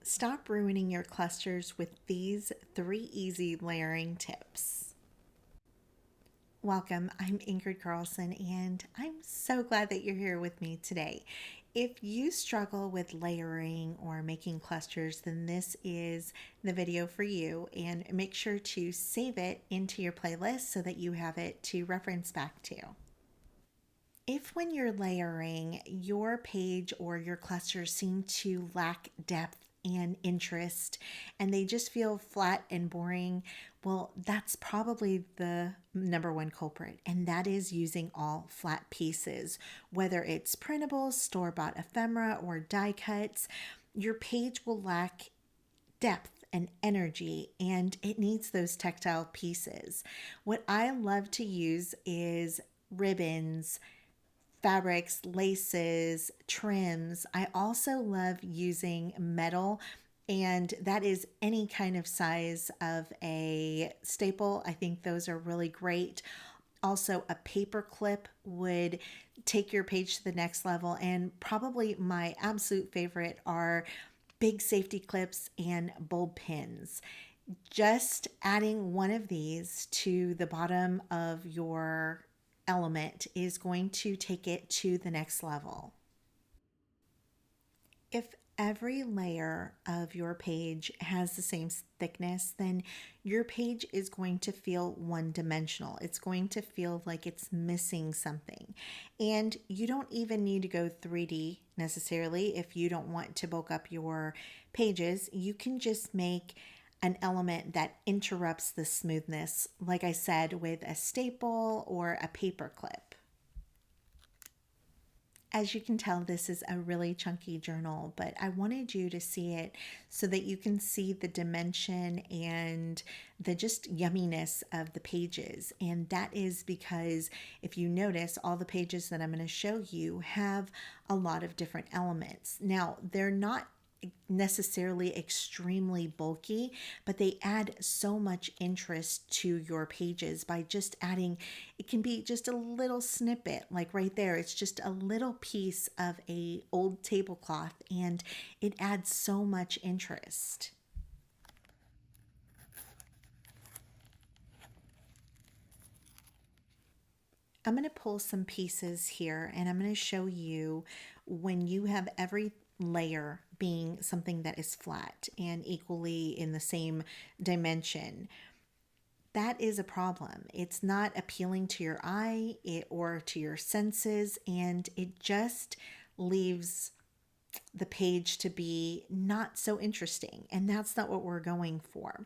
Stop ruining your clusters with these 3 easy layering tips. Welcome, I'm Ingrid Carlsen, and I'm so glad that you're here with me today. If you struggle with layering or making clusters, then this is the video for you, and make sure to save it into your playlist so that you have it to reference back to. If when you're layering, your page or your clusters seem to lack depth and interest and they just feel flat and boring, well, that's probably the number one culprit, and that is using all flat pieces. Whether it's printables, store-bought ephemera, or die cuts, your page will lack depth and energy, and it needs those tactile pieces. What I love to use is ribbons, fabrics, laces, trims. I also love using metal, and that is any kind of size of a staple. I think those are really great. Also, a paper clip would take your page to the next level, and probably my absolute favorite are big safety clips and bulb pins. Just adding one of these to the bottom of your element is going to take it to the next level. If every layer of your page has the same thickness, then your page is going to feel one-dimensional. It's going to feel like it's missing something. And you don't even need to go 3D necessarily if you don't want to bulk up your pages. You can just make an element that interrupts the smoothness, like I said, with a staple or a paper clip. As you can tell, this is a really chunky journal, but I wanted you to see it so that you can see the dimension and the just yumminess of the pages. And that is because if you notice, all the pages that I'm going to show you have a lot of different elements. Now, they're not necessarily extremely bulky, but they add so much interest to your pages by just adding, it can be just a little snippet, like right there, it's just a little piece of a old tablecloth, and it adds so much interest. I'm going to pull some pieces here, and I'm going to show you when you have every layer being something that is flat and equally in the same dimension. That is a problem. It's not appealing to your eye or to your senses, and it just leaves the page to be not so interesting, and that's not what we're going for.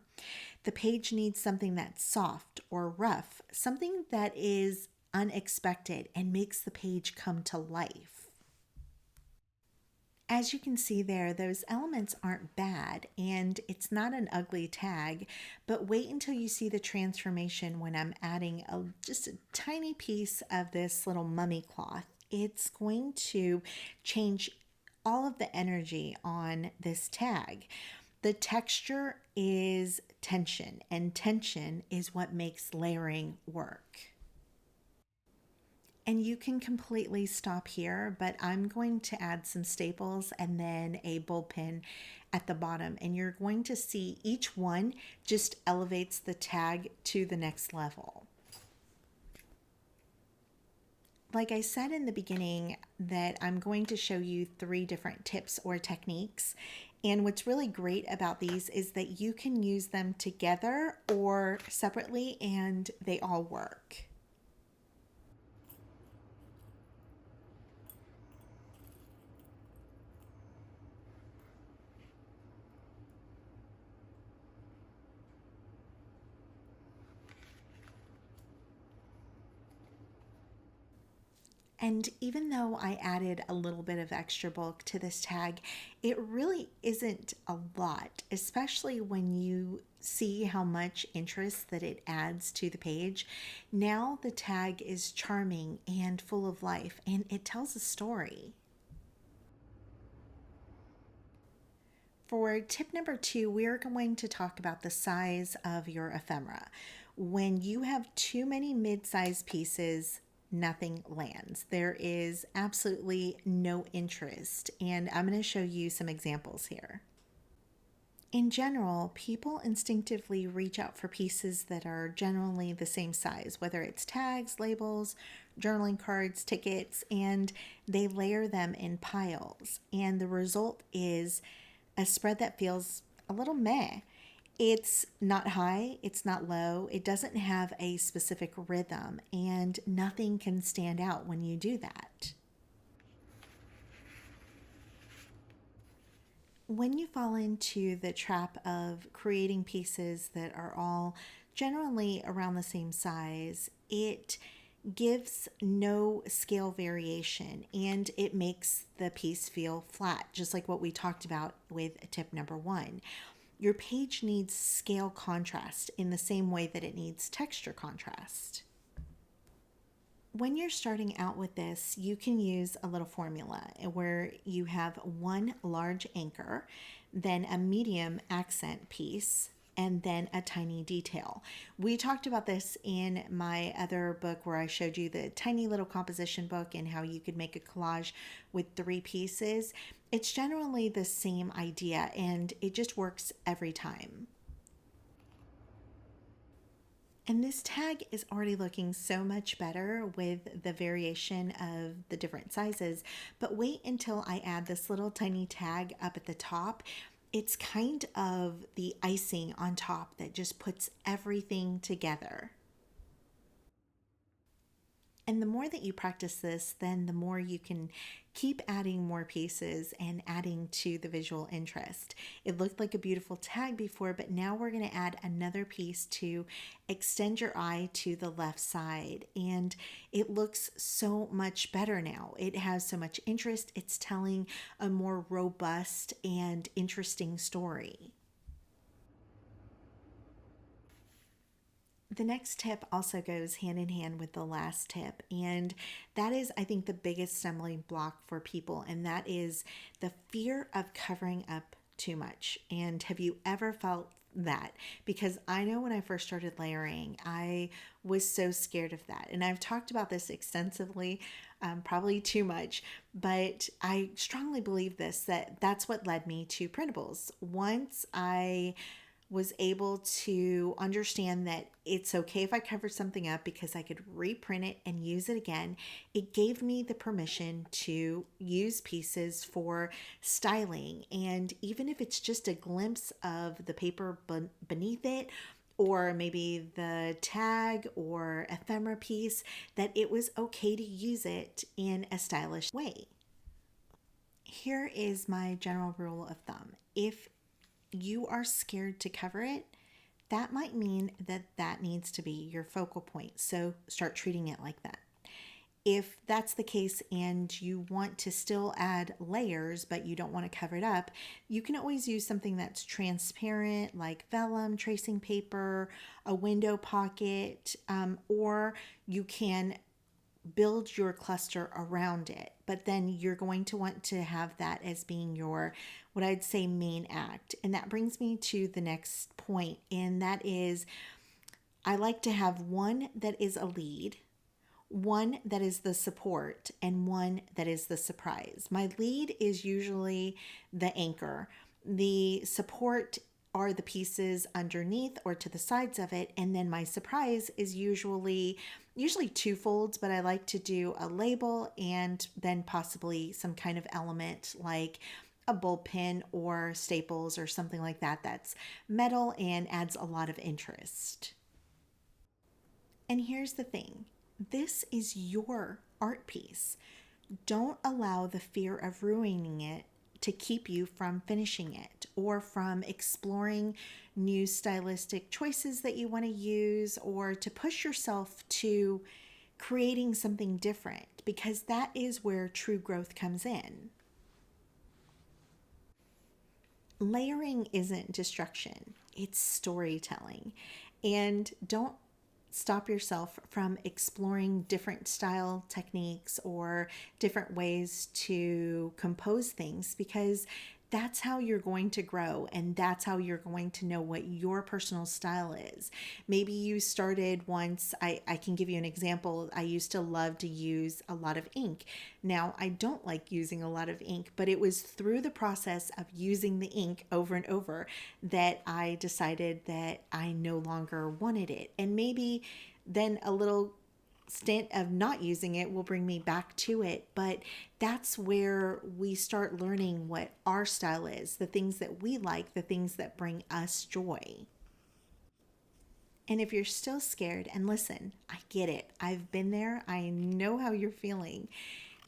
The page needs something that's soft or rough, something that is unexpected and makes the page come to life. As you can see there, those elements aren't bad, and it's not an ugly tag, but wait until you see the transformation when I'm adding just a tiny piece of this little mummy cloth. It's going to change all of the energy on this tag. The texture is tension, and tension is what makes layering work. And you can completely stop here, but I'm going to add some staples and then a bulb pin at the bottom. And you're going to see each one just elevates the tag to the next level. Like I said in the beginning, that I'm going to show you 3 different tips or techniques. And what's really great about these is that you can use them together or separately, and they all work. And even though I added a little bit of extra bulk to this tag, it really isn't a lot, especially when you see how much interest that it adds to the page. Now the tag is charming and full of life, and it tells a story. For tip number 2, we're going to talk about the size of your ephemera. When you have too many mid-sized pieces, nothing lands. There is absolutely no interest, and I'm going to show you some examples here. In general, people instinctively reach out for pieces that are generally the same size, whether it's tags, labels, journaling cards, tickets, and they layer them in piles. And the result is a spread that feels a little meh. It's not high, it's not low, it doesn't have a specific rhythm, and nothing can stand out when you do that. When you fall into the trap of creating pieces that are all generally around the same size, it gives no scale variation and it makes the piece feel flat, just like what we talked about with tip number one. Your page needs scale contrast in the same way that it needs texture contrast. When you're starting out with this, you can use a little formula where you have one large anchor, then a medium accent piece, and then a tiny detail. We talked about this in my other book where I showed you the tiny little composition book and how you could make a collage with 3 pieces. It's generally the same idea and it just works every time. And this tag is already looking so much better with the variation of the different sizes. But wait until I add this little tiny tag up at the top. It's kind of the icing on top that just puts everything together. And the more that you practice this, then the more you can keep adding more pieces and adding to the visual interest. It looked like a beautiful tag before, but now we're going to add another piece to extend your eye to the left side. And it looks so much better now. It has so much interest. It's telling a more robust and interesting story. The next tip also goes hand in hand with the last tip, and that is, I think, the biggest stumbling block for people, and that is the fear of covering up too much. And have you ever felt that? Because I know when I first started layering, I was so scared of that. And I've talked about this extensively, probably too much, but I strongly believe that's what led me to printables. Once I was able to understand that it's okay if I covered something up because I could reprint it and use it again. It gave me the permission to use pieces for styling. And even if it's just a glimpse of the paper beneath it, or maybe the tag or ephemera piece, that it was okay to use it in a stylish way. Here is my general rule of thumb. If you are scared to cover it, that might mean that needs to be your focal point. So start treating it like that. If that's the case and you want to still add layers, but you don't want to cover it up, you can always use something that's transparent like vellum, tracing paper, a window pocket, or you can build your cluster around it. But then you're going to want to have that as being your, what I'd say, main act. And that brings me to the next point, and that is I like to have one that is a lead, one that is the support, and one that is the surprise. My lead is usually the anchor. The support are the pieces underneath or to the sides of it, and then my surprise is usually 2 folds, but I like to do a label and then possibly some kind of element like a bullpen or staples or something like that that's metal and adds a lot of interest. And here's the thing, this is your art piece. Don't allow the fear of ruining it to keep you from finishing it or from exploring new stylistic choices that you want to use, or to push yourself to creating something different, because that is where true growth comes in. Layering isn't destruction, it's storytelling. And don't stop yourself from exploring different style techniques or different ways to compose things, because that's how you're going to grow, and that's how you're going to know what your personal style is. Maybe you started once, I can give you an example. I used to love to use a lot of ink. Now, I don't like using a lot of ink, but it was through the process of using the ink over and over that I decided that I no longer wanted it. And maybe then a little stint of not using it will bring me back to it. But that's where we start learning what our style is, the things that we like, the things that bring us joy. And if you're still scared, and listen, I get it, I've been there, I know how you're feeling,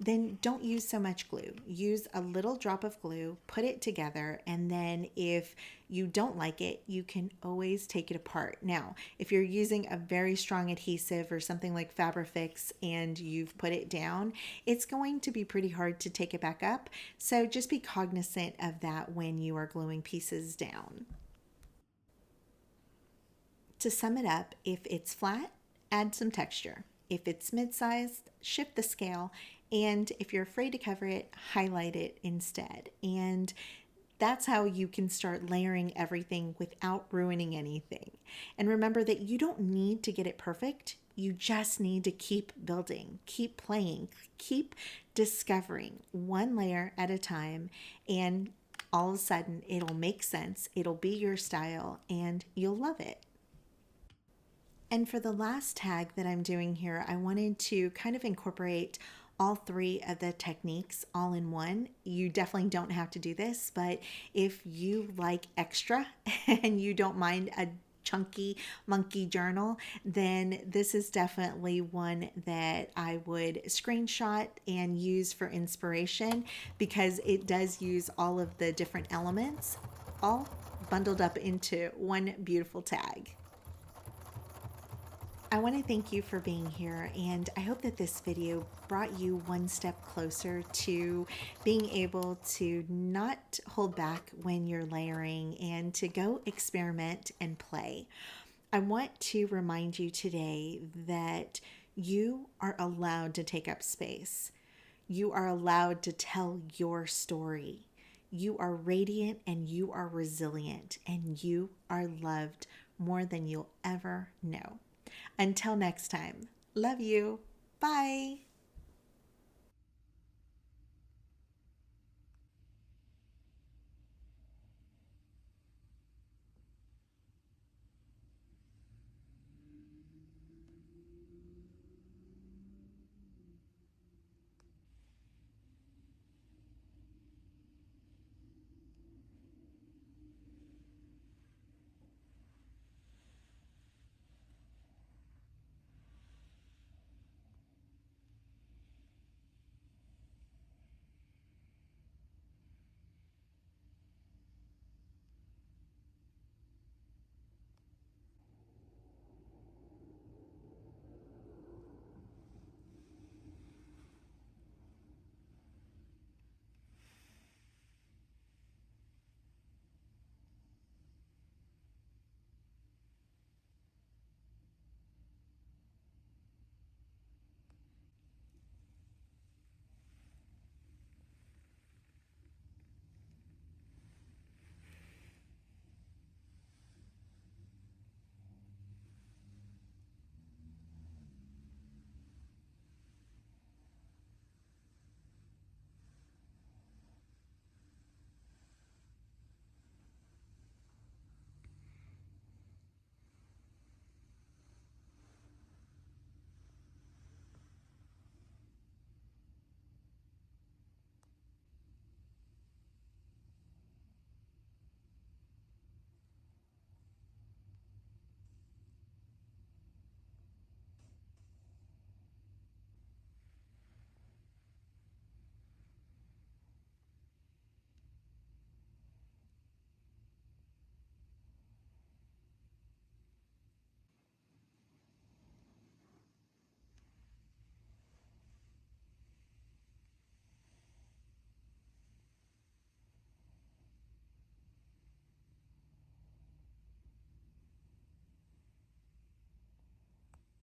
then don't use so much glue. Use a little drop of glue, put it together, and then if you don't like it, you can always take it apart. Now, if you're using a very strong adhesive or something like Fabrifix and you've put it down, it's going to be pretty hard to take it back up. So just be cognizant of that when you are gluing pieces down. To sum it up, if it's flat, add some texture. If it's mid-sized, shift the scale. And if you're afraid to cover it, highlight it instead. And that's how you can start layering everything without ruining anything. And remember that you don't need to get it perfect. You just need to keep building, keep playing, keep discovering one layer at a time. And all of a sudden, it'll make sense. It'll be your style and you'll love it. And for the last tag that I'm doing here, I wanted to kind of incorporate all three of the techniques all in one. You definitely don't have to do this, but if you like extra and you don't mind a chunky monkey journal, then this is definitely one that I would screenshot and use for inspiration, because it does use all of the different elements all bundled up into one beautiful tag. I want to thank you for being here, and I hope that this video brought you one step closer to being able to not hold back when you're layering and to go experiment and play. I want to remind you today that you are allowed to take up space. You are allowed to tell your story. You are radiant and you are resilient, and you are loved more than you'll ever know. Until next time, love you. Bye.